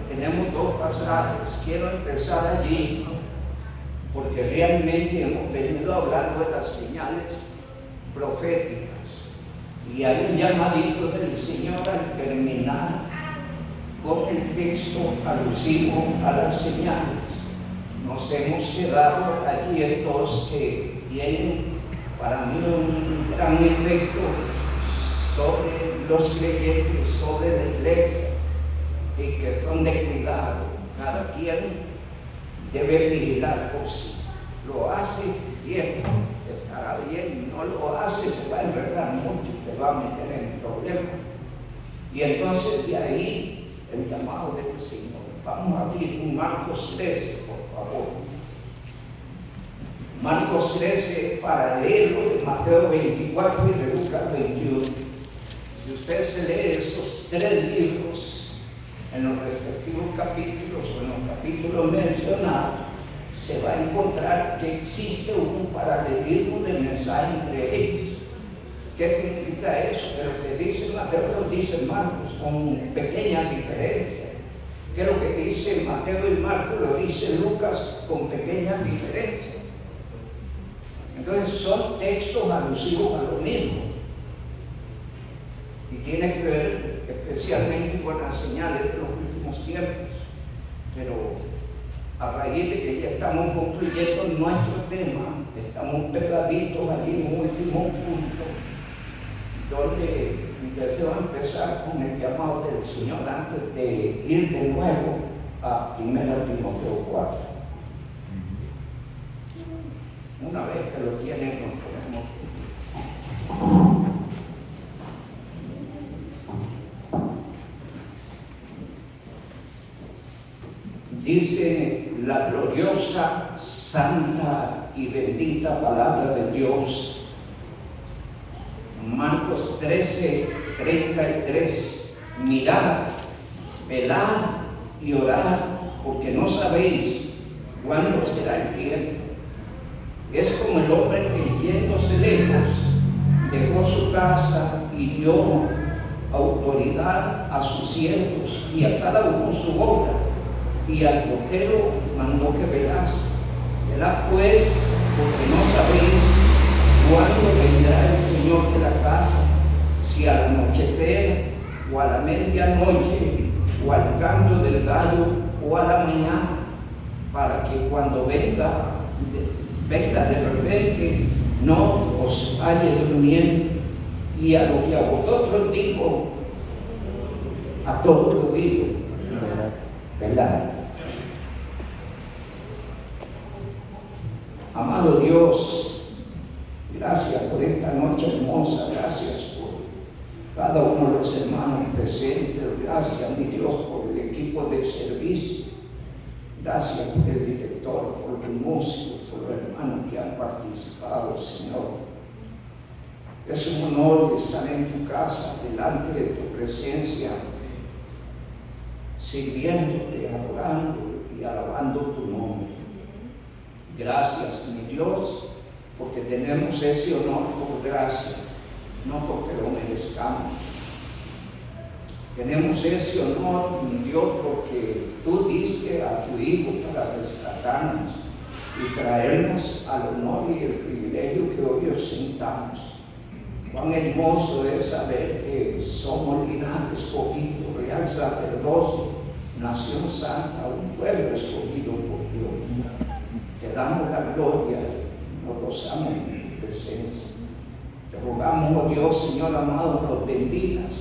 tenemos dos pasajes. Quiero empezar allí porque realmente hemos venido hablando de las señales proféticas y hay un llamadito del Señor al terminar con el texto alusivo a las señales. Nos hemos quedado allí en dos que tienen para mí un gran efecto sobre los creyentes, sobre la iglesia, y que son de cuidado. Cada quien debe vigilar por sí. Lo hace bien, estará bien; no lo hace, se va a enredar mucho y te va a meter en problemas. Y entonces de ahí el llamado del Señor. Vamos a abrir un Marcos 13, por favor. Marcos 13, paralelo de Mateo 24 y de Lucas 21. Si usted se lee esos tres libros en los respectivos capítulos o en los capítulos mencionados, se va a encontrar que existe un paralelismo de mensaje entre ellos. ¿Qué significa eso? Que lo que dice Mateo lo dice Marcos, con pequeñas diferencias. Que lo que dice Mateo y Marcos lo dice Lucas, con pequeñas diferencias. Entonces son textos alusivos a lo mismo. Y tiene que ver especialmente con las señales de los últimos tiempos. Pero a raíz de que ya estamos concluyendo nuestro tema, estamos pegaditos allí en un último punto, donde ya se va a empezar con el llamado del Señor antes de ir de nuevo a 1 Timoteo 4. Una vez que lo tienen, nos ponemos. Dice la gloriosa, santa y bendita palabra de Dios. Marcos 13, 33. Mirad, velad y orad, porque no sabéis cuándo será el tiempo. Es como el hombre que, yéndose lejos, dejó su casa y dio autoridad a sus siervos y a cada uno su obra, y al portero mandó que velase. Velad pues, porque no sabéis cuándo vendrá el Señor de la casa, si al anochecer, o a la medianoche, o al canto del gallo, o a la mañana, para que cuando venga de repente, no os halle durmiendo. Y a lo que a vosotros digo, a todos lo digo, velad. Amado Dios, gracias por esta noche hermosa, gracias por cada uno de los hermanos presentes, gracias, mi Dios, por el equipo de servicio, gracias por el director, por los músicos, por los hermanos que han participado, Señor. Es un honor estar en tu casa, delante de tu presencia, sirviéndote, adorando y alabando tu nombre. Gracias, mi Dios, porque tenemos ese honor por gracia, no porque lo merezcamos. Tenemos ese honor, mi Dios, porque tú diste a tu Hijo para rescatarnos y traernos al honor y el privilegio que hoy ostentamos. Cuán hermoso es saber que somos linaje escogido, real sacerdocio, nación santa, un pueblo escogido por Dios. Te damos la gloria, nos gozamos en tu presencia. Te rogamos, oh Dios, Señor amado, nos bendigas,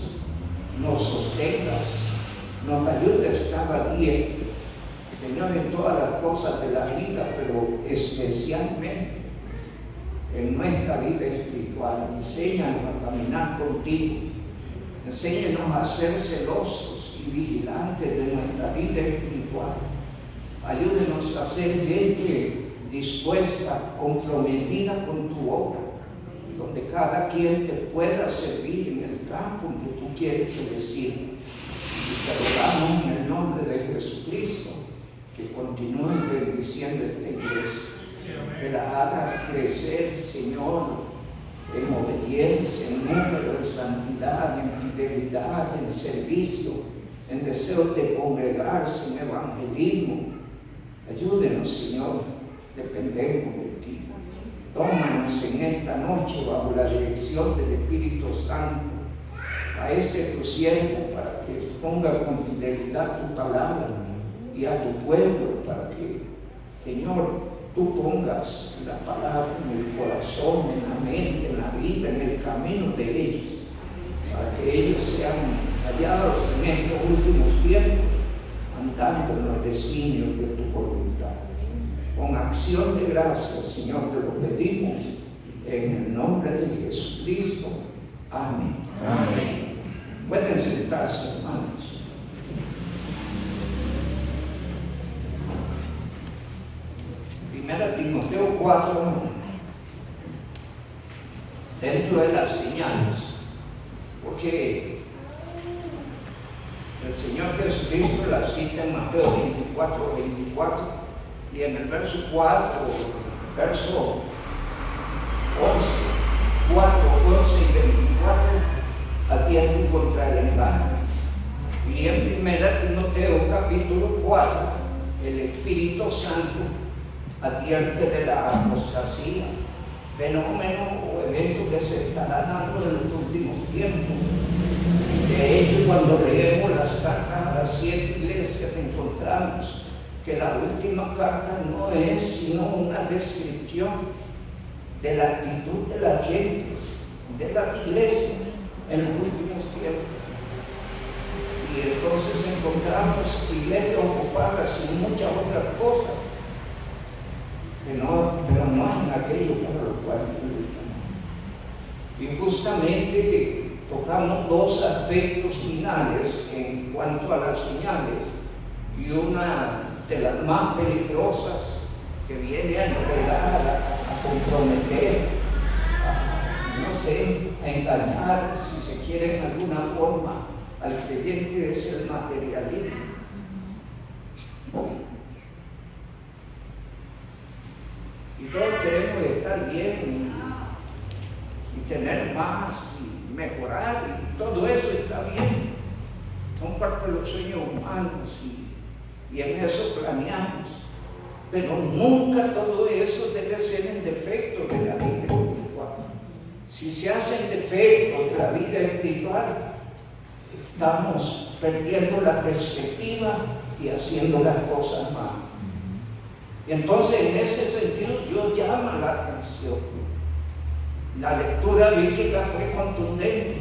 nos sostengas, nos ayudes cada día, Señor, en todas las cosas de la vida, pero especialmente en nuestra vida espiritual. Enséñanos a caminar contigo, enséñanos a ser celosos y vigilantes de nuestra vida espiritual. Ayúdenos a ser gente dispuesta, comprometida con tu obra, donde cada quien te pueda servir en el campo en que tú quieres que le sirva. Y te rogamos en el nombre de Jesucristo que continúes bendiciendo esta iglesia, que la hagas crecer, Señor, en obediencia, en número, en santidad, en fidelidad, en servicio, en deseo de congregarse en evangelismo. Ayúdenos, Señor, dependemos de ti. Tómanos en esta noche bajo la dirección del Espíritu Santo a tu siervo para que exponga con fidelidad tu palabra y a tu pueblo para que, Señor, tú pongas la palabra en el corazón, en la mente, en la vida, en el camino de ellos, para que ellos sean hallados en estos últimos tiempos, andando en los designios de tu voluntad. Con acción de gracias, Señor, te lo pedimos en el nombre de Jesucristo. Amén. Amén. Pueden sentarse, hermanos. Primera Timoteo 4, dentro de las señales, porque el Señor Jesucristo la cita en Mateo 24, y en el verso 4, verso 4, 11 y 24, advierte contra el engaño. Y en Primera Timoteo capítulo 4, el Espíritu Santo advierte de la apostasía, fenómeno o evento que se estará dando en los últimos tiempos. De hecho, cuando leemos las cartas a las 7 iglesias, encontramos que la última carta no es sino una descripción de la actitud de la gente, de la iglesia en los últimos tiempos. Y entonces encontramos iglesias ocupadas en muchas otras cosas, pero no en aquello para lo cual y justamente tocamos dos aspectos finales en cuanto a las señales, y una de las más peligrosas que viene a enredar, a comprometer, a engañar, si se quiere en alguna forma, al creyente, es el materialismo. Y todos queremos estar bien y tener más y mejorar, y todo eso está bien, son parte de los sueños humanos y en eso planeamos, pero nunca todo eso debe ser en defecto de la vida espiritual. Si se hace en defecto de la vida espiritual, estamos perdiendo la perspectiva y haciendo las cosas mal. Y entonces, en ese sentido, Dios llama la atención. La lectura bíblica fue contundente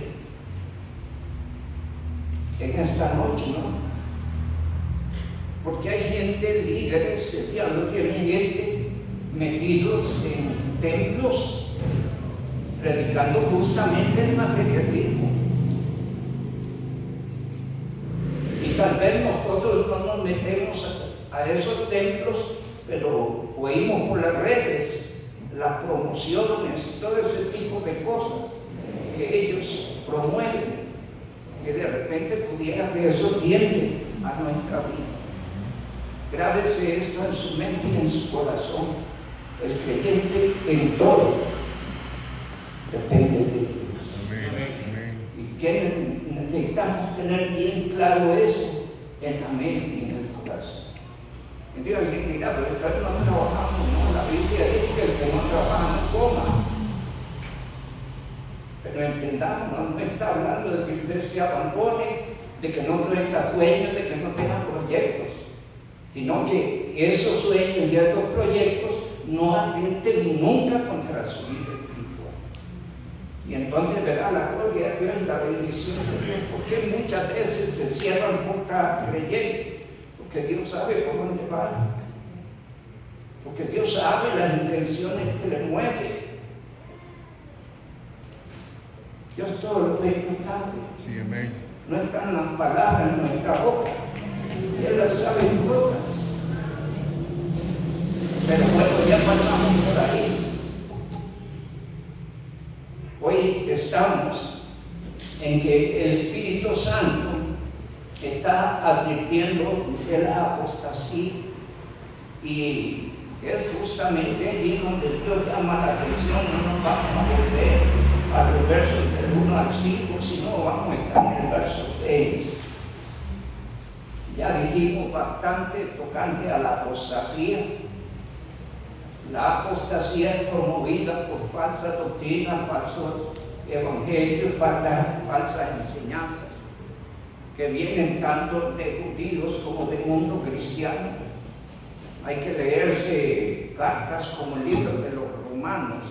en esta noche, ¿no? Porque hay gente, líderes, el diablo tiene gente metidos en templos predicando justamente el materialismo. Y tal vez nosotros no nos metemos a esos templos, pero oímos por las redes las promociones y todo ese tipo de cosas que ellos promueven, que de repente pudiera que eso tiende a nuestra vida. Grábese esto en su mente y en su corazón. El creyente en todo depende de Dios. Amén. Y que necesitamos tener bien claro eso en la mente y en el corazón. Entonces alguien dirá, pero entonces no trabajamos, no, la Biblia dice que el que no trabaja no coma. Pero entendamos, no está hablando de que usted se abandone, de que no tenga sueños, de que no tenga proyectos, sino que esos sueños y esos proyectos no atenten nunca contra su vida espiritual. Y entonces verá la gloria de Dios y la bendición de Dios, porque muchas veces se cierran por cada creyente, porque Dios sabe por dónde va, porque Dios sabe las intenciones que le mueven. Dios todo lo ve, no sabe. Sí, amén. No están las palabras en nuestra boca, Él las sabe todas. Pero bueno, ya pasamos por ahí. Hoy estamos en que el Espíritu Santo está advirtiendo de la apostasía, y es justamente allí donde Dios llama la atención. No nos vamos a volver a los versos del 1 al 5, sino vamos a estar en el verso 6. ya dijimos bastante tocante a la apostasía. La apostasía es promovida por falsa doctrina, falsos evangelios, falsas enseñanzas, que vienen tanto de judíos como del mundo cristiano. Hay que leerse cartas como el libro de los Romanos.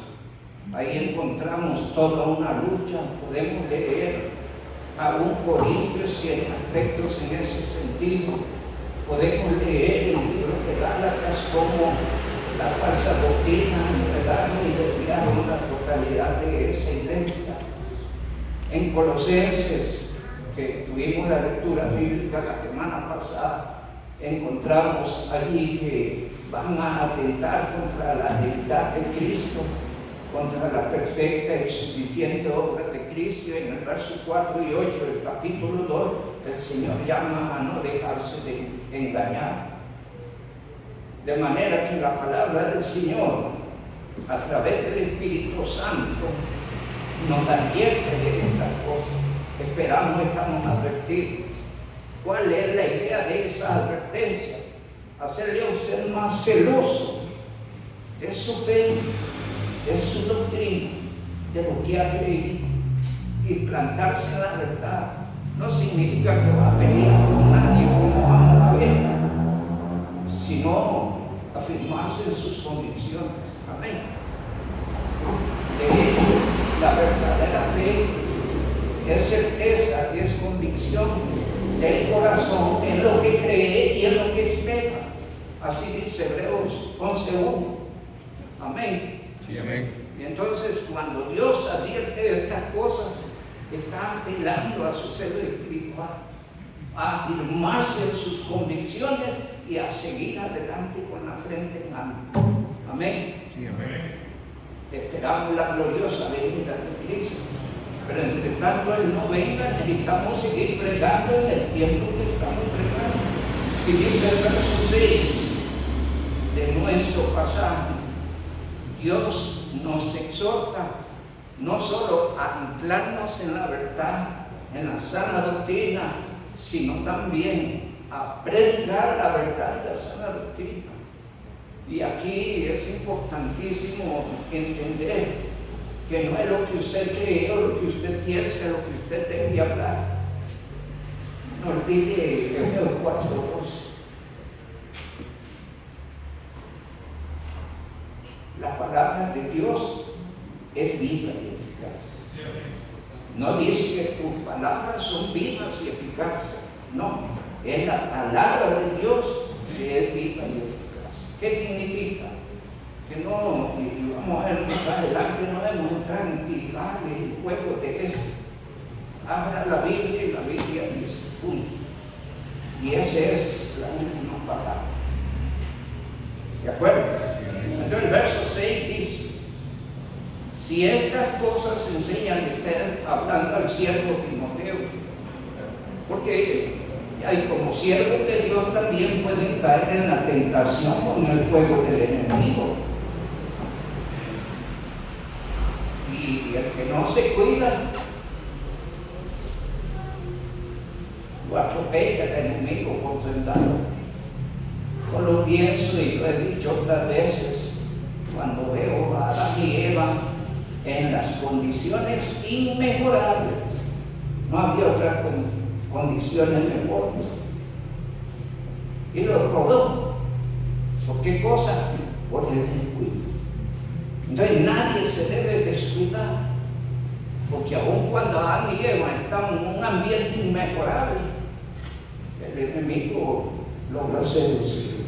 Ahí encontramos toda una lucha. Podemos leer a un Corintios y en aspectos en ese sentido. Podemos leer el libro de Gálatas como la falsa doctrina enredaron y desviaron la totalidad de esa iglesia. En Colosenses, que tuvimos la lectura bíblica la semana pasada, encontramos allí que van a atentar contra la deidad de Cristo, contra la perfecta y suficiente obra de Cristo. En el verso 4 y 8 del capítulo 2, el Señor llama a no dejarse de engañar. De manera que la palabra del Señor, a través del Espíritu Santo, nos advierte de estas cosas. Esperamos, estamos advertidos. ¿Cuál es la idea de esa advertencia? Hacerle a usted más celoso de su fe, de su doctrina, de lo que ha creído, y plantarse en la verdad. No significa que va a pelear con nadie como vamos a ver, sino afirmarse en sus convicciones. Amén. De hecho, la verdadera fe es certeza, es convicción del corazón en lo que cree y en lo que espera. Así dice Hebreos 11:1. Amén. Sí, amén. Y entonces, cuando Dios advierte de estas cosas, está apelando a su ser espiritual, a afirmarse en sus convicciones y a seguir adelante con la frente en alto. Amén. Sí, amén. Esperamos la gloriosa venida de Cristo. Pero entre tanto Él no venga, necesitamos seguir pregando en el tiempo que estamos pregando. Y dice el verso 6 de nuestro pasaje: Dios nos exhorta no solo a anclarnos en la verdad, en la sana doctrina, sino también a predicar la verdad y la sana doctrina. Y aquí es importantísimo entender que no es lo que usted cree o lo que usted piensa, lo que usted debe hablar. No olvide Hebreos 4:2. La palabra de Dios es viva y eficaz. No dice que tus palabras son vivas y eficaces. No, es la palabra de Dios que es viva y eficaz. ¿Qué significa? Que no, y vamos a ver más adelante, no debemos entrar en tirajes y juegos de esto. Habla la Biblia y la Biblia dice, punto. Y esa es la última palabra. ¿De acuerdo? Entonces el verso 6 dice: si estas cosas enseñan ustedes, hablando al siervo Timoteo, porque hay como siervos de Dios también pueden caer en la tentación con el juego del enemigo. Y el que no se cuida lo atropella el enemigo por sentado. Solo pienso, y lo he dicho otras veces, cuando veo a Adán y Eva en las condiciones inmejorables, no había otras condiciones mejores, y los rodó. ¿Por qué cosa? Por el descuido. Entonces nadie se debe descuidar, porque aun cuando Adán y Eva están en un ambiente inmejorable, el enemigo logra seducirlos.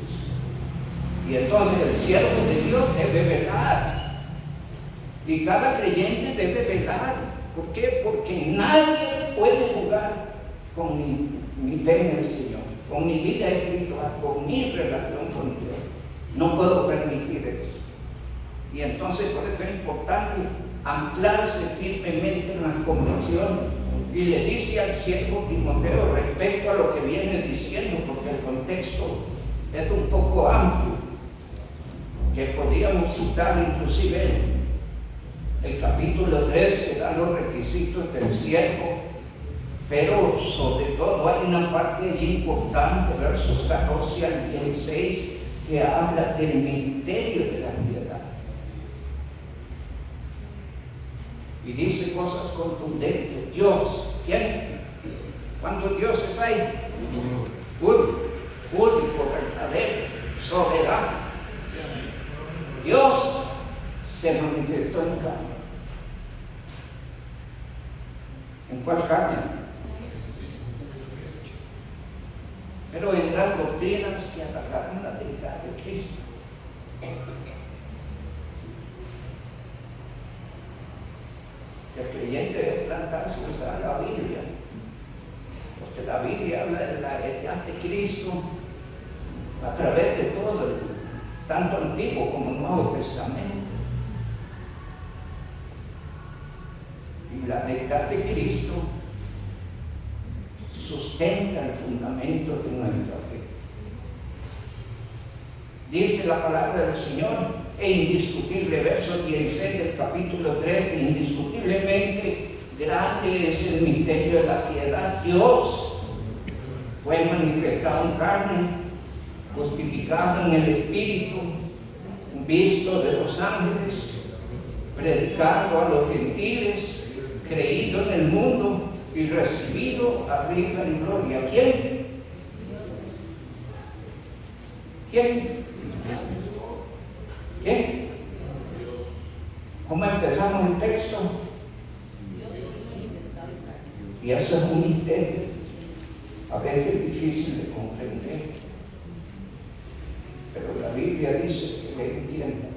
Y entonces el siervo de Dios debe velar, y cada creyente debe velar. ¿Por qué? Porque nadie puede jugar con mi fe en el Señor, con mi vida espiritual, con mi relación con Dios. No puedo permitir eso. Y entonces por eso es importante anclarse firmemente en las convicciones. Y le dice al siervo Timoteo respecto a lo que viene diciendo, porque el contexto es un poco amplio, que podríamos citar inclusive el capítulo 3, que da los requisitos del siervo, Pero sobre todo hay una parte allí importante, versos 14 al 16, que habla del misterio de la piedad. Y dice cosas contundentes. Dios, ¿quién? ¿Cuántos dioses hay? Único, verdadero, soberano. Dios se manifestó en carne. ¿En cuál carne? Pero vendrán doctrinas que atacarán la deidad de Cristo. El creyente debe plantarse a la Biblia, porque la Biblia habla de la deidad de Cristo a través de todo, tanto Antiguo como Nuevo Testamento. Y la deidad de Cristo sustenta el fundamento de nuestra fe. Dice la palabra del Señor, e indiscutible, verso 16 del capítulo 3, indiscutiblemente grande es el misterio de la piedad. Dios fue manifestado en carne, justificado en el Espíritu, visto de los ángeles, predicado a los gentiles, creído en el mundo y recibido arriba en gloria. ¿Quién? ¿Quién? ¿Quién? ¿Cómo empezamos el texto? Y eso es un misterio, a veces difícil de comprender, pero la Biblia dice que le entienda.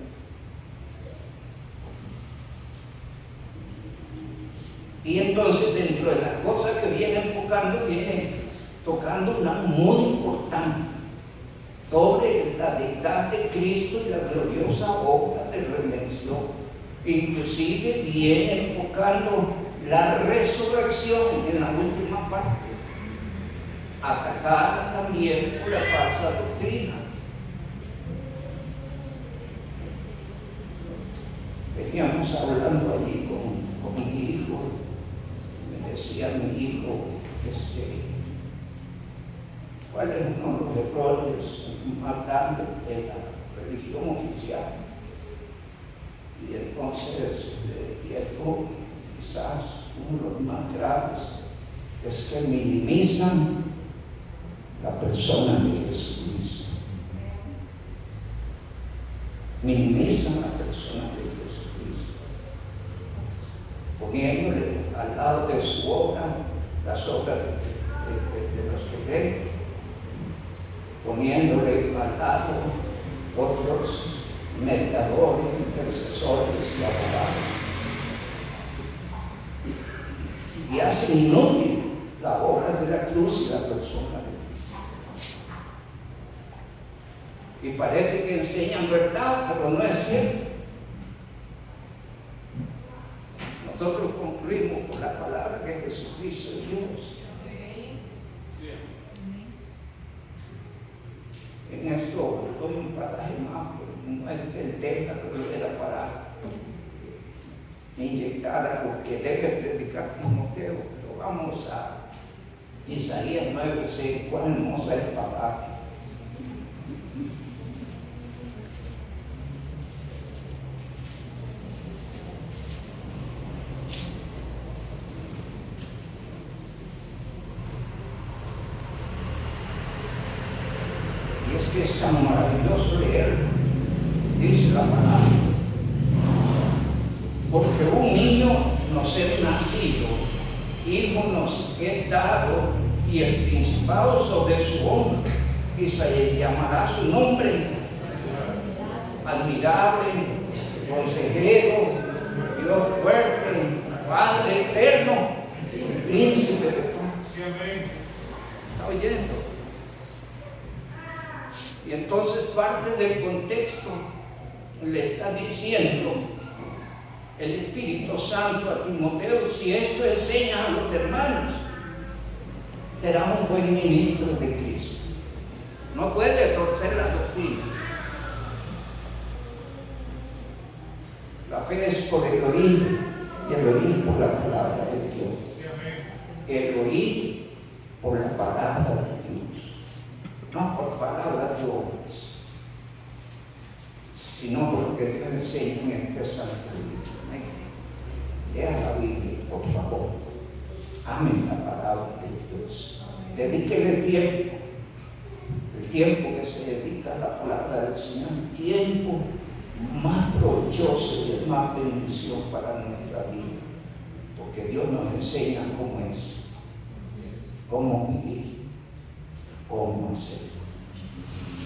Y entonces dentro de las cosas que viene enfocando, viene tocando una muy importante sobre la deidad de Cristo y la gloriosa obra de redención. Inclusive viene enfocando la resurrección en la última parte, atacada también por la falsa doctrina. Veníamos hablando allí con mi hijo. Me decía mi hijo, ¿cuál es uno de los errores más grandes de la religión oficial? Y entonces le decía yo, quizás uno de los más graves es que minimizan la persona de Jesucristo. Minimizan la persona de Jesucristo, poniéndole al lado de su obra, las obras de los que creen, poniéndole al lado otros mediadores, intercesores y abogados. Y hacen inútil la obra de la cruz y la persona de Cristo. Y parece que enseñan verdad, pero no es cierto. Nosotros concluimos por la palabra que Jesucristo es Dios. En esto doy un pasaje más, no es del tema, pero era para inyectar algo que debe predicar Timoteo. Pero vamos a Isaías 9:6, cuán hermosa es el pasaje. Que es tan maravilloso leer, dice la palabra, porque un niño nos es nacido, hijo nos es dado, y el principado sobre su hombro, y se llamará su nombre, admirable, consejero, Dios fuerte, Padre eterno, príncipe de paz. ¿Está oyendo? Y entonces parte del contexto le está diciendo el Espíritu Santo a Timoteo: si esto enseña a los hermanos, será un buen ministro de Cristo. No puede torcer la doctrina. La fe es por el oír y el oír por la palabra de Dios. el oír por la palabra de Dios, no por palabras de hombres, sino por lo que te enseña en este santo libro. Lea la Biblia, por favor. Amen la palabra de Dios. Dedíquele tiempo. El tiempo que se dedica a la palabra del Señor, el tiempo más provechoso y de más bendición para nuestra vida. Porque Dios nos enseña cómo es, cómo vivir, cómo hacer.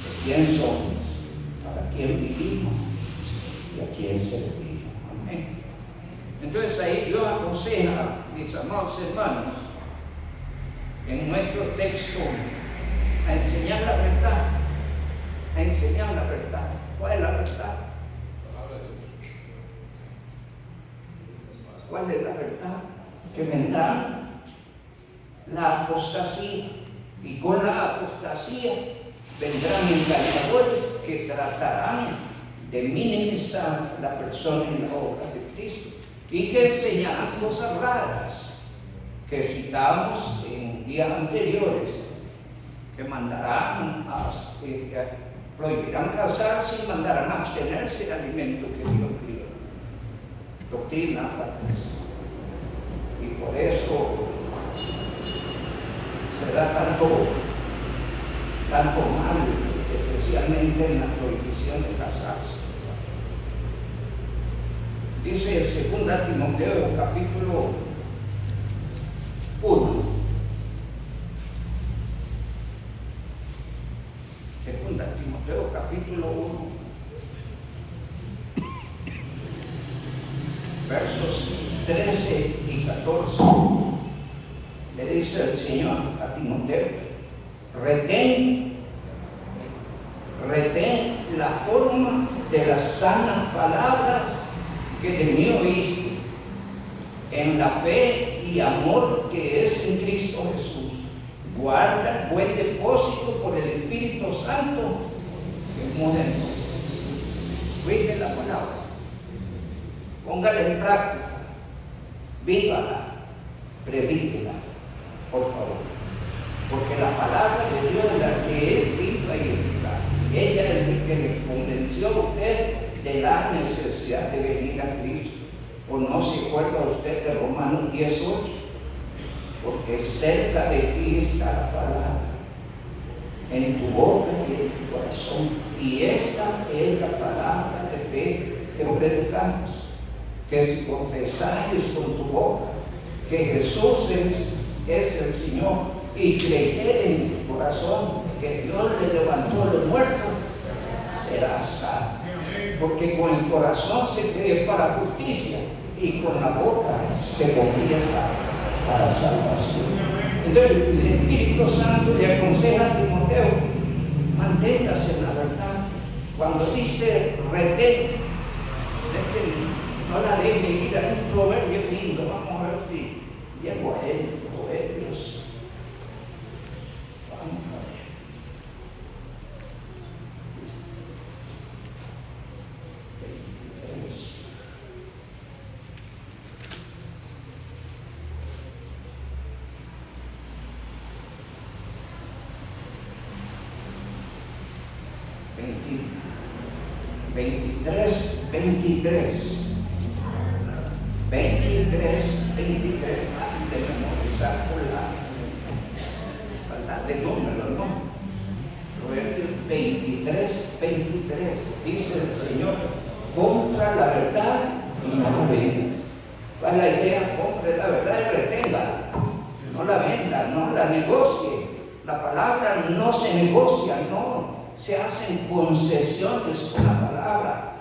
¿De quién somos? ¿Para quién vivimos? ¿Y a quién servimos? Amén. Entonces ahí Dios aconseja, mis amados hermanos, en nuestro texto, a enseñar la verdad, a enseñar la verdad. ¿Cuál es la verdad? ¿Cuál es la verdad? Que vendrá la apostasía, y con la apostasía vendrán engañadores que tratarán de minimizar la persona y la obra de Cristo y que enseñarán cosas raras que citamos en días anteriores, que mandarán prohibirán casarse y mandarán a abstenerse del alimento que Dios dio. Doctrina raras. Y por eso se da tanto mal, especialmente en la prohibición de casarse. Dice 2 Timoteo capítulo 1. 2 Timoteo capítulo 1, versos 13 y 14. Le dice el Señor a Timoteo: retén la forma de las sanas palabras que de mí oíste, en la fe y amor que es en Cristo Jesús. Guarda el buen depósito por el Espíritu Santo que mora en nosotros. Cuide la palabra, póngala en práctica, vívala, predíquela, por favor. Porque la palabra de Dios es la que es viva y eficaz. Ella es la que le convenció a usted de la necesidad de venir a Cristo. ¿O no se acuerda usted de Romanos 18? Porque cerca de ti está la palabra, en tu boca y en tu corazón. Y esta es la palabra de fe que predicamos: que si confesares con tu boca que Jesús es el Señor y creyeres en tu corazón que Dios le levantó de los muertos, serás salvo. Porque con el corazón se cree para justicia y con la boca se confiesa para salvación. Entonces el Espíritu Santo le aconseja a Timoteo: manténgase en la verdad. Cuando dice retén, no la deje ir a un proverbio lindo. Vamos a ver si llego a él, Proverbios. Vamos a ver. Veintitrés, 23, de memorizar por la de número, ¿no? Proverbios 23, dice el Señor: compra la verdad y no la vendas. ¿Cuál es la idea? Compre la verdad y reténgala. No la venda, no la negocie. La palabra no se negocia, no se hacen concesiones con la palabra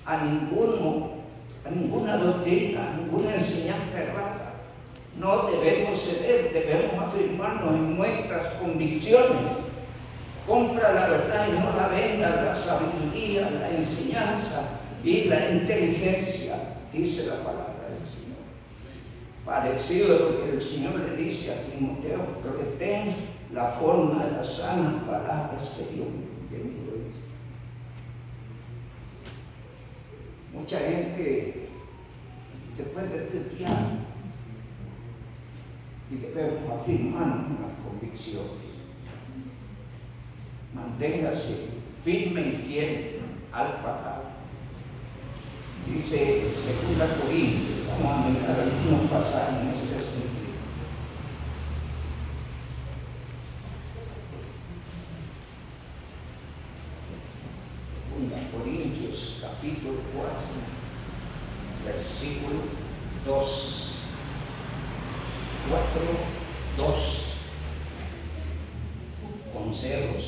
a ninguna doctrina, a ninguna enseñanza errada. No debemos ceder, debemos afirmarnos en nuestras convicciones. Compra la verdad y no la venda, la sabiduría, la enseñanza y la inteligencia, dice la palabra del Señor. Parecido a lo que el Señor le dice a Timoteo: retén la forma de las sanas palabras que Dios me oíste. Mucha gente, después de este tiempo, y debemos afirmarnos en las convicciones. Manténgase firme y fiel al palabra. Dice 2 Corintios, vamos a mirar algunos pasajes en este sentido. 2 Corintios capítulo 4, versículo 2. 4:2. Consejos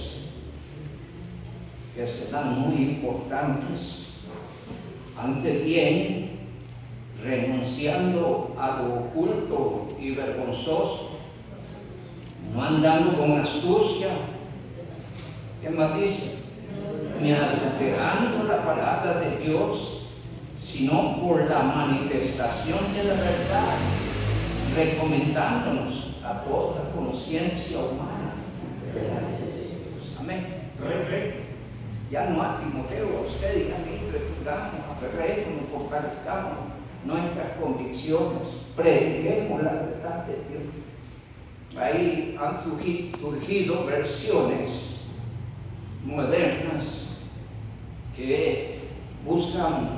que serán muy importantes. Antes bien, renunciando a lo oculto y vergonzoso, no andando con astucia, ¿qué más dice? Ni adulterando la palabra de Dios, sino por la manifestación de la verdad, recomendándonos a toda conciencia humana delante de Dios. Amén. Ya no a Timoteo, a usted y a mí, recordamos, aferrémonos, fortalezcamos nuestras convicciones, prediquemos la verdad de Dios. Ahí han surgido versiones modernas que buscan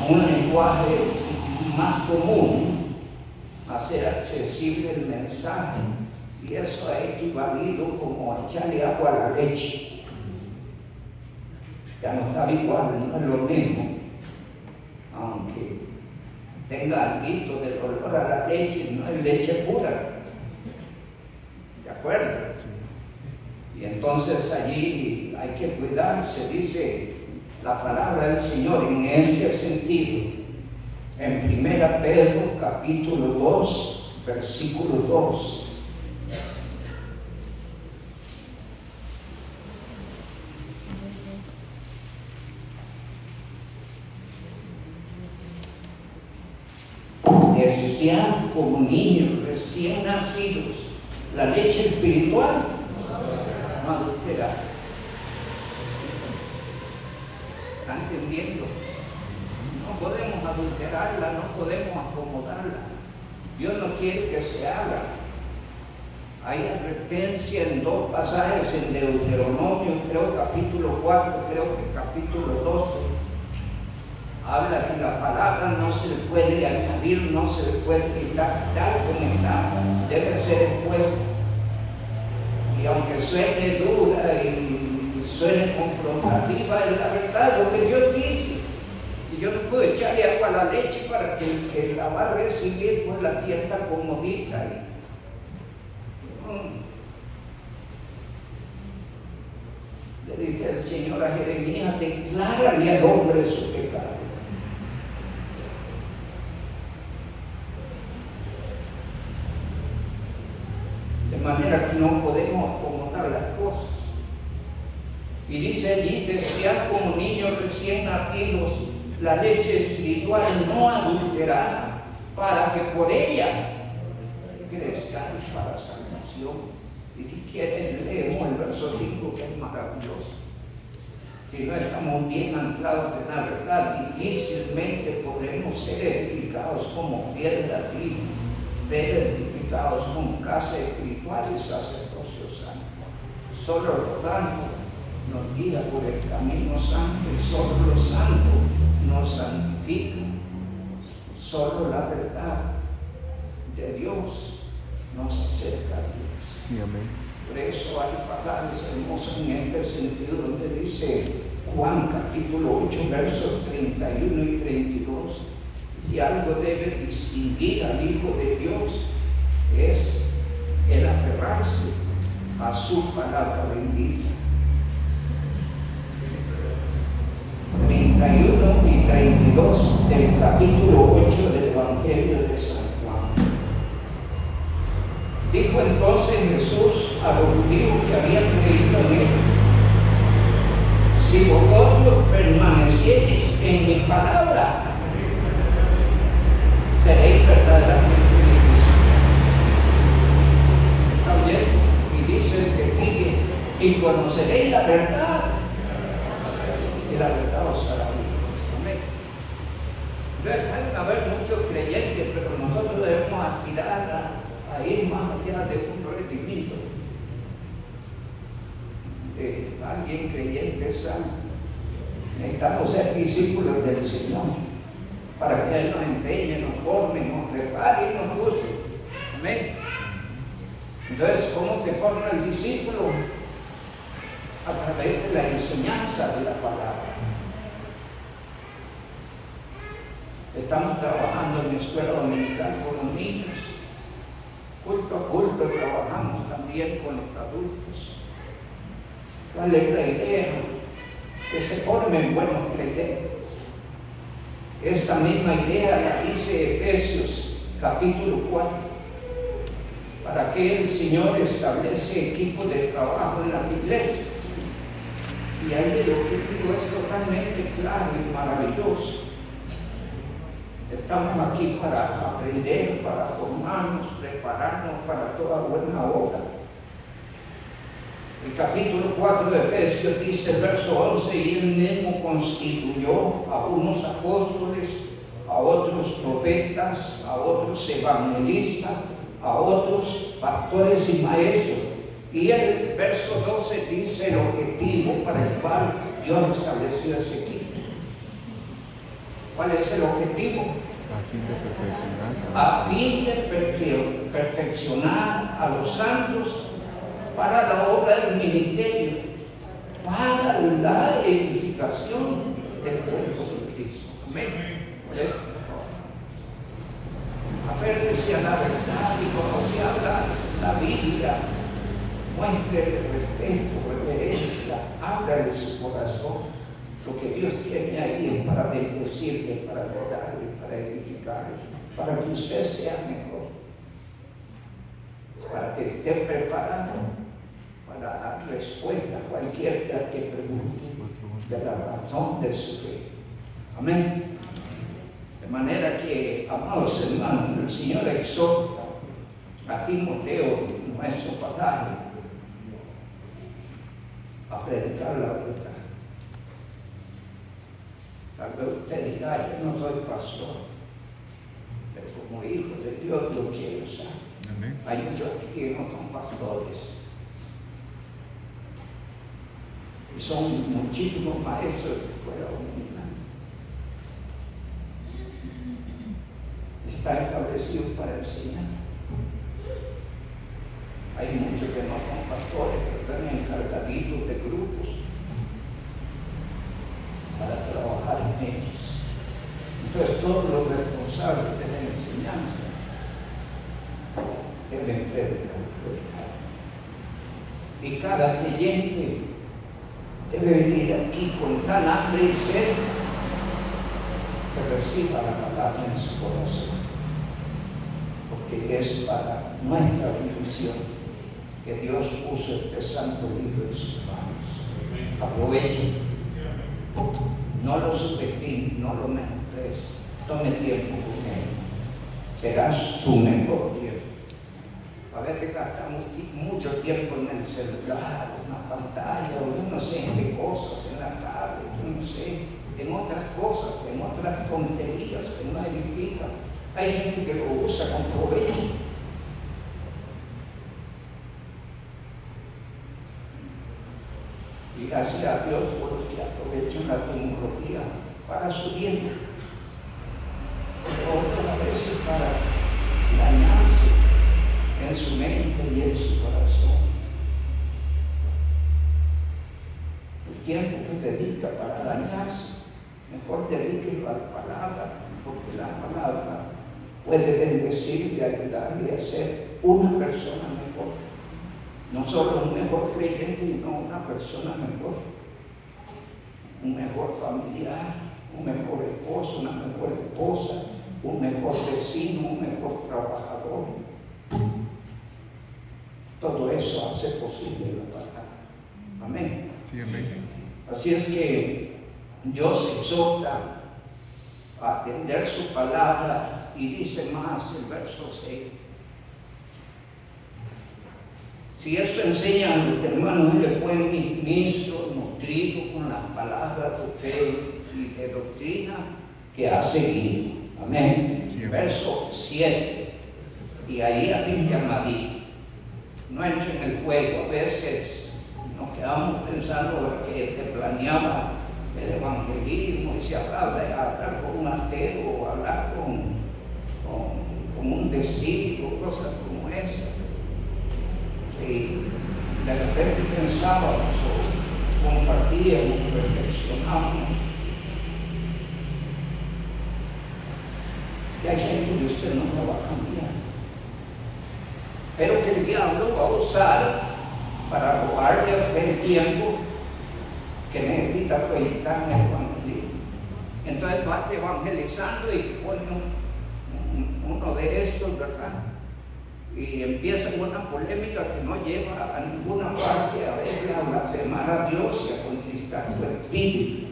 un lenguaje más común, hacer accesible el mensaje, y eso ha equivalido como a echarle agua a la leche. Ya no sabe igual, no es lo mismo, aunque tenga algo del olor a la leche, no es leche pura, ¿de acuerdo? Y entonces allí hay que cuidarse, dice la palabra del Señor en este sentido, en 1 Pedro capítulo 2, versículo 2. Sean como niños recién nacidos, la leche espiritual no adulterada. ¿Están entendiendo? No podemos adulterarla, no podemos acomodarla. Dios no quiere que se haga. Hay advertencia en dos pasajes en Deuteronomio, creo capítulo 4, creo que capítulo 12. Habla que la palabra no se le puede añadir, no se le puede quitar, tal como está, debe ser expuesta. Y aunque suene dura y suene confrontativa, es la verdad lo que Dios dice. Y yo no puedo echarle agua a la leche para que el que la va a recibir pues la sienta comodita. Le dice el Señor a Jeremías: declárale al hombre su pecado. De manera que no podemos acomodar las cosas. Y dice allí: desear como niños recién nacidos la leche espiritual no adulterada, para que por ella crezcan para salvación. Y si quieren, leemos el verso 5, que es maravilloso. Si no estamos bien anclados en la verdad, difícilmente podremos ser edificados como piedra viva, ser edificados como casa espiritual y sacerdocio santo. Solo los santos nos guían por el camino santo, y solo los santos nos santifican. Solo la verdad de Dios nos acerca a Dios. Sí, amén. Por eso hay pasajes hermosos en este sentido, donde dice Juan capítulo 8, versos 31 y 32, si algo debe distinguir al Hijo de Dios, es el aferrarse a su palabra bendita. 31 y 32 del capítulo 8 del Evangelio de San Juan. Dijo entonces Jesús a los judíos que habían creído en él: si vosotros permaneciereis en mi palabra, seréis verdaderamente libres. ¿Está bien? Y dice que sigue: y conoceréis la verdad, y la verdad os hará libres. Amén. Entonces, pueden haber muchos creyentes, pero nosotros debemos aspirar ya de un redimido, de alguien creyente sano. Necesitamos ser discípulos del Señor para que Él nos enseñe, nos forme, nos prepare y nos use. Amén. Entonces, ¿cómo se forma el discípulo? A través de la enseñanza de la palabra. Estamos trabajando en la escuela dominical con los niños. Culto a culto trabajamos también con los adultos. ¿Cuál es la idea? Que se formen buenos creyentes. Esta misma idea la dice Efesios capítulo 4. Para que el Señor establece equipos de trabajo en las iglesias. Y ahí el objetivo es totalmente claro y maravilloso. Estamos aquí para aprender, para formarnos, prepararnos para toda buena obra. El capítulo 4 de Efesios dice, verso 11, y Él mismo constituyó a unos apóstoles, a otros profetas, a otros evangelistas, a otros pastores y maestros. Y el verso 12 dice el objetivo para el cual Dios estableció ese equipo. ¿Cuál es el objetivo? A fin de perfeccionar A fin de perfeccionar a los santos para la obra del ministerio, para la edificación del cuerpo de Cristo. Amén. Por eso, aférrese a la verdad y conozca la Biblia. Muéstrele respeto, reverencia, ábrale su corazón. Lo que Dios tiene ahí es para bendecirle, para darle, para edificarle, para que usted sea mejor, para que esté preparado para dar respuesta a cualquiera que pregunte de la razón de su fe. Amén. De manera que, amados hermanos, el Señor exhorta a Timoteo, nuestro pasaje, a predicar la verdad. Tal vez usted diga, yo no soy pastor, pero como hijo de Dios lo quiero usar. Amén. Hay muchos aquí que no son pastores. Y son muchísimos maestros de escuela dominicana. Está establecido para enseñar. Hay muchos que no son pastores, pero están encargaditos de grupos para trabajar en ellos. Entonces todos los responsables de la enseñanza deben predicar. Y cada creyente debe venir aquí con tal hambre y sed que reciba la palabra en su corazón, porque es para nuestra bendición que Dios puso este santo libro en sus manos. Aprovechen. No lo subestime, no lo menosprecies. Tome tiempo con Él. Será su mejor tiempo. A veces gastamos mucho tiempo en el celular, en la pantalla, o yo no sé en qué cosas, en la tablet, yo no sé, en otras cosas, en otras tonterías que no edifican. Hay gente que lo usa con provecho. Y gracias a Dios por los que aprovechan la tecnología para su bien, pero otras veces para dañarse en su mente y en su corazón. El tiempo que dedica para dañarse, mejor dedíquelo a la palabra, porque la palabra puede bendecirle y ayudarle a ser una persona mejor. No solo un mejor creyente, sino una persona mejor, un mejor familiar, un mejor esposo, una mejor esposa, un mejor vecino, un mejor trabajador. Todo eso hace posible la palabra. Amén. Sí, amén. Así es que Dios exhorta a atender su palabra y dice más el verso 6. Si eso enseña a los hermanos, eres buen ministro, nutrido con las palabras de fe y de doctrina que ha seguido. Amén. Sí, amén. Verso 7. Y ahí a fin llamadito. no entre en el juego. A veces nos quedamos pensando que te planeaba el evangelismo y se hablaba de hablar con un ateo o hablar con un testigo, cosas como esa. Y de repente pensábamos o compartíamos, reflexionábamos. Y hay gente que usted no la va a cambiar, pero que el diablo va a usar para robarle a usted el tiempo que necesita proyectar en el evangelismo. Entonces vas evangelizando y pone uno de estos, ¿verdad? Y empieza una polémica que no lleva a ninguna parte, a veces a blasfemar a Dios y a contristar tu espíritu.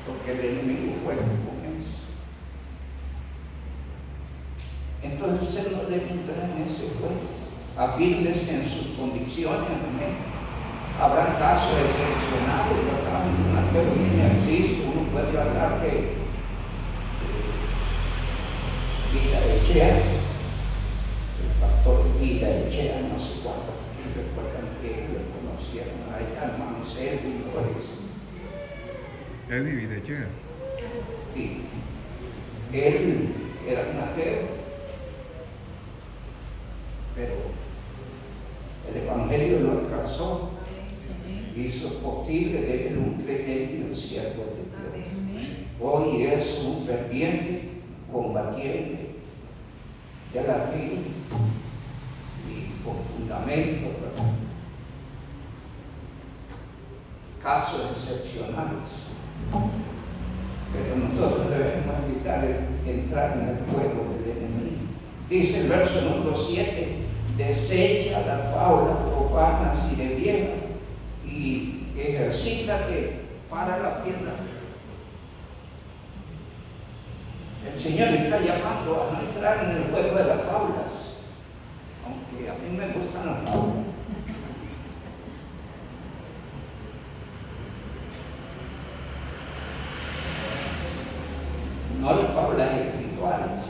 Porque el enemigo juega con eso. Entonces usted no debe entrar en ese juego. Afírmese en sus convicciones. Amén. Habrá casos excepcionales, ¿verdad? Una teoría existe, uno puede hablar de Vida Echea, el pastor Vida Echea, no sé cuántos recuerdan que le conocieron allá, hermano Sergio Flores. Eddie Videchea. Sí, él era un ateo, pero el evangelio lo alcanzó, hizo posible de él un creyente y un siervo de Dios. Hoy es un ferviente combatiente de la vida y con fundamentos, ¿verdad? Casos excepcionales. Pero nosotros debemos evitar entrar en el juego del enemigo. Dice el verso número 7, desecha las fábulas profanas y de viejas y ejercítate para la piedad. El Señor está llamando a no entrar en el juego de las fábulas, aunque a mí me gustan las fábulas. No las fábulas espirituales.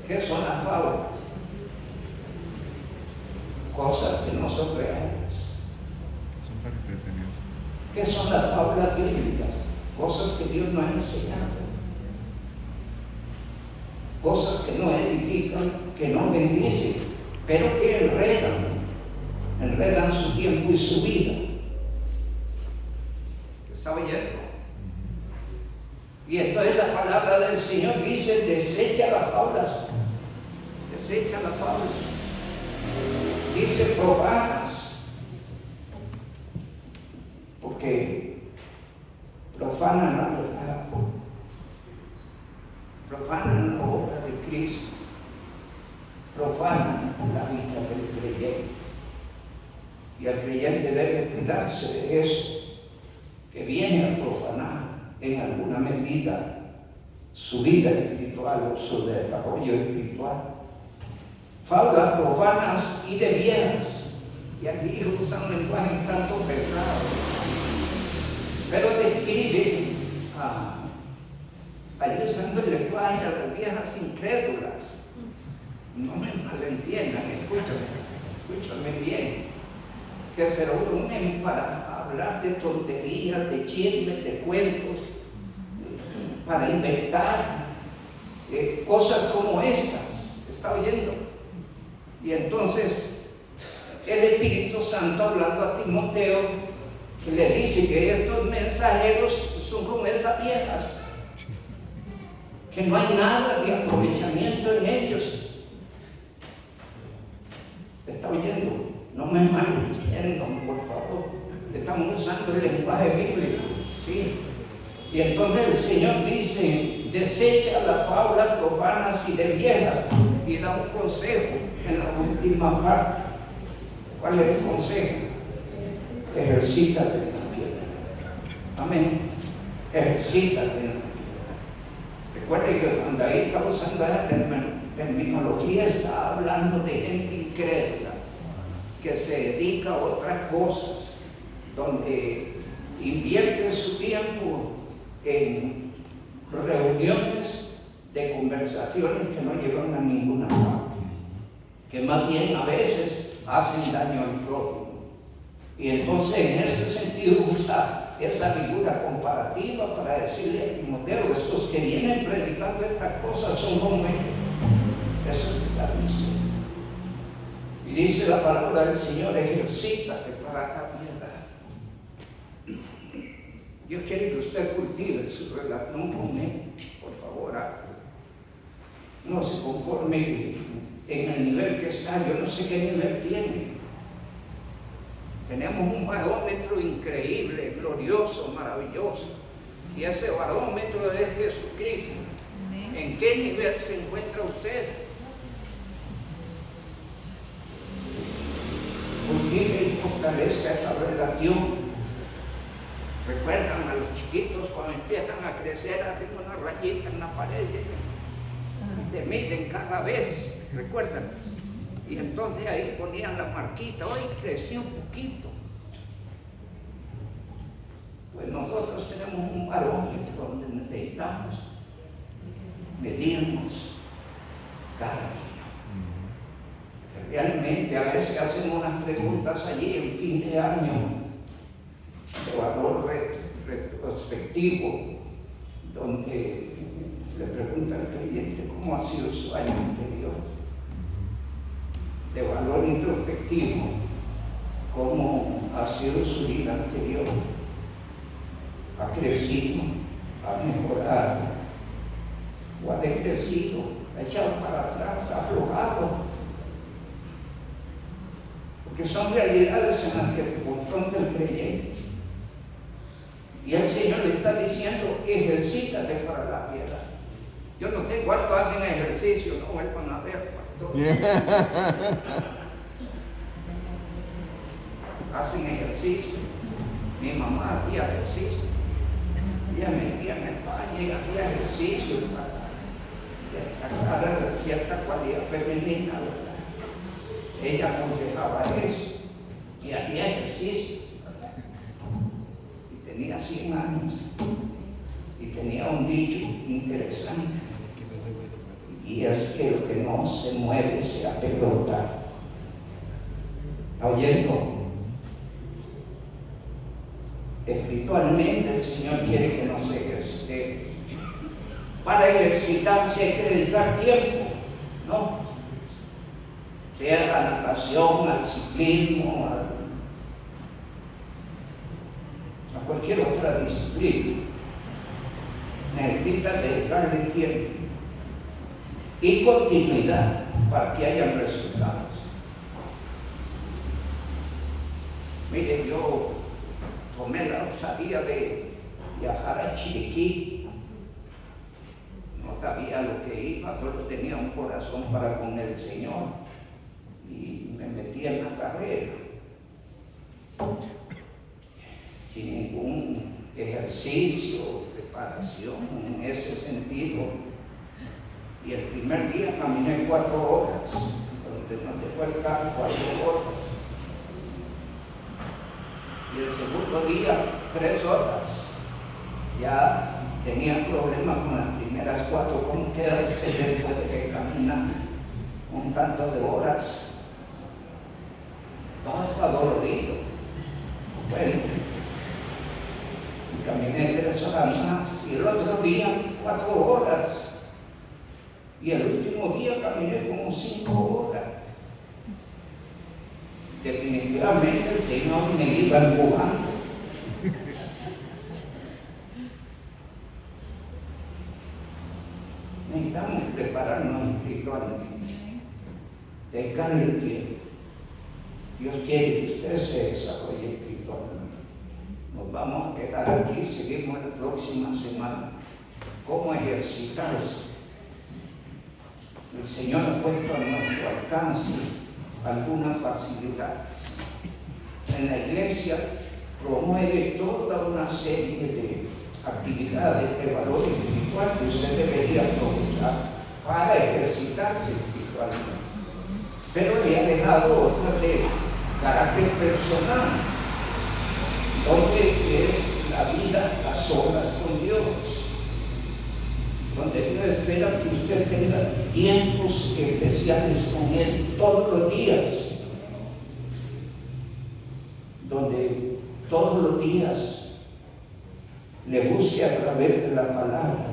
¿Qué son las fábulas? Cosas que no son reales. Son para entretener. ¿Qué son las fábulas bíblicas? Cosas que Dios nos ha enseñado. Cosas que no edifican, que no bendicen, pero que enredan su tiempo y su vida. ¿Está oyendo? Y entonces la palabra del Señor dice, desecha las fábulas. Desecha las fábulas. Dice profanas. Porque profanan la verdad. Profanan la obra de Cristo. Profanan la vida del creyente. Y el creyente debe cuidarse de eso, que viene a profanar en alguna medida su vida espiritual o su desarrollo espiritual. Fábulas profanas y de viejas. Y aquí usan un lenguaje un tanto pesado, pero describe allí usando el lenguaje de las viejas incrédulas. No me malentiendan, escúchame bien, que se reúnen para hablar de tonterías, de chismes, de cuentos, para inventar cosas como estas. ¿Está oyendo? Y entonces el Espíritu Santo, hablando a Timoteo, le dice que estos mensajeros son como esas viejas, que no hay nada de aprovechamiento en ellos. ¿Está oyendo? No me malentiendan, por favor. Estamos usando el lenguaje bíblico, ¿sí? Y entonces el Señor dice, desecha las fábulas profanas y de viejas, y da un consejo en la última parte. ¿Cuál es el consejo? Ejercítate en la piedad. Amén. Ejercítate en la piedad. Recuerde que cuando ahí está usando esa terminología, está hablando de gente incrédula que se dedica a otras cosas, donde invierte su tiempo en reuniones de conversaciones que no llevan a ninguna parte, que más bien a veces hacen daño al prójimo. Y entonces en ese sentido usa esa figura comparativa para decirle a Timoteo, estos que vienen predicando estas cosas son como ellos. Eso es la misión. Y dice la palabra del Señor, ejercítate para la piedad. Dios quiere que usted cultive su relación con Él. Por favor, no se conforme en el nivel que está. Yo no sé qué nivel tiene. Tenemos un barómetro increíble, glorioso, maravilloso. Y ese barómetro es Jesucristo. ¿En qué nivel se encuentra usted? Cultive y fortalezca esta relación. Recuerdan a los chiquitos cuando empiezan a crecer, hacen una rayita en la pared y se miden cada vez, recuerdan. Y entonces ahí ponían la marquita, hoy creció un poquito. Pues nosotros tenemos un barómetro donde necesitamos medirnos cada día. Realmente a veces hacen unas preguntas allí en fin de año de valor retrospectivo, donde le pregunta al creyente cómo ha sido su año anterior, de valor introspectivo, cómo ha sido su vida anterior, ha crecido, ha mejorado, o ha decrecido, ha echado para atrás, ha aflojado. Porque son realidades en las que se confronta el creyente. Y el Señor le está diciendo, ejercítate para la piedad. Yo no sé cuánto hacen ejercicio, no vuelvan a ver, pastor. Hacen ejercicio. Mi mamá hacía ejercicio. Ella metía en el baño y hacía ejercicio para destacar cierta cualidad femenina, ¿verdad? Ella aconsejaba eso y hacía ejercicio. Tenía 100 años y tenía un dicho interesante, y es que el que no se mueve se apelota. ¿Está oyendo? Espiritualmente el Señor quiere que nos ejercitemos. Para ejercitarse hay que dedicar tiempo, ¿no? Sea a la natación, al ciclismo, a cualquier otra disciplina, necesita dedicarle tiempo y continuidad para que haya resultados. Mire, yo tomé la osadía de viajar a Chiriquí. No sabía lo que iba, pero tenía un corazón para con el Señor y me metí en la carrera sin ningún ejercicio, preparación en ese sentido. Y el primer día caminé 4 horas, donde no te fue el carro 4 horas. Y el segundo día 3 horas. Ya tenía problemas con las primeras 4. ¿Cómo queda usted después de que camina un tanto de horas? Todo está dolorido. Bueno, caminé 3 horas más y el otro día 4 horas. Y el último día caminé como 5 horas. Definitivamente el Señor me iba empujando. Necesitamos prepararnos espiritualmente. Dedicarle el tiempo. Dios quiere que usted se desarrolle espiritualmente. Nos vamos a quedar aquí, seguimos la próxima semana. ¿Cómo ejercitarse? El Señor ha puesto a nuestro alcance algunas facilidades. En la iglesia promueve toda una serie de actividades de valor espiritual que usted debería aprovechar para ejercitarse espiritualmente. Pero le ha dejado otras de carácter personal, donde es la vida a solas con Dios. donde Dios espera que usted tenga tiempos especiales con Él todos los días, donde todos los días le busque a través de la palabra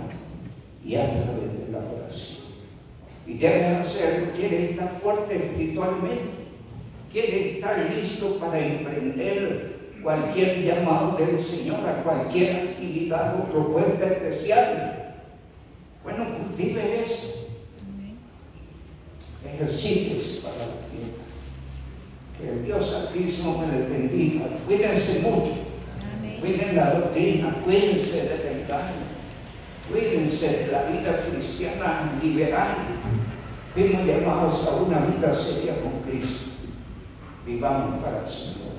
y a través de la oración. Y debe hacerlo, quiere estar fuerte espiritualmente, quiere estar listo para emprender cualquier llamado del Señor, a cualquier actividad o propuesta especial. Bueno, cultive eso. Ejercítese para la tierra. Que el Dios Altísimo me les bendiga. Cuídense mucho. Cuiden la doctrina, cuídense del engaño, cuídense de la vida cristiana liberal. Fuimos llamados a una vida seria con Cristo. Vivamos para el Señor.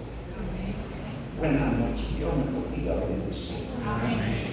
Buenas noches, Dios nos bendiga. Amén.